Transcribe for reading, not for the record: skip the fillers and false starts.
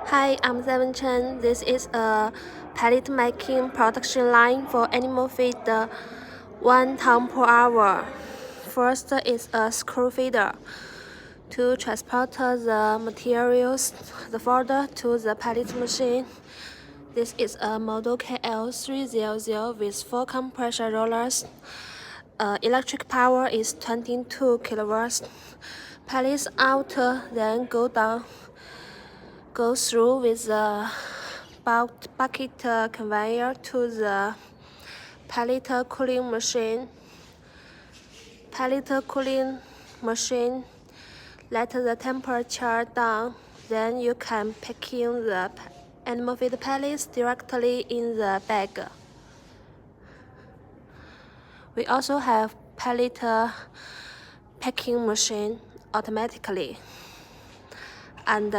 Hi, I'm Seven Chen. This is a pellet making production line for animal feed 1 ton per hour. First is a screw feeder to transport the materials, the fodder to the pellet machine. This is a model KL300 with 4 compression rollers. Electric power is 22 kilowatts. Pellets out, then go through with the bucket conveyor to the pellet cooling machine. Pellet cooling machine let the temperature down, then you can pack in the animal feed pellets directly in the bag. We also have pellet packing machine automatically and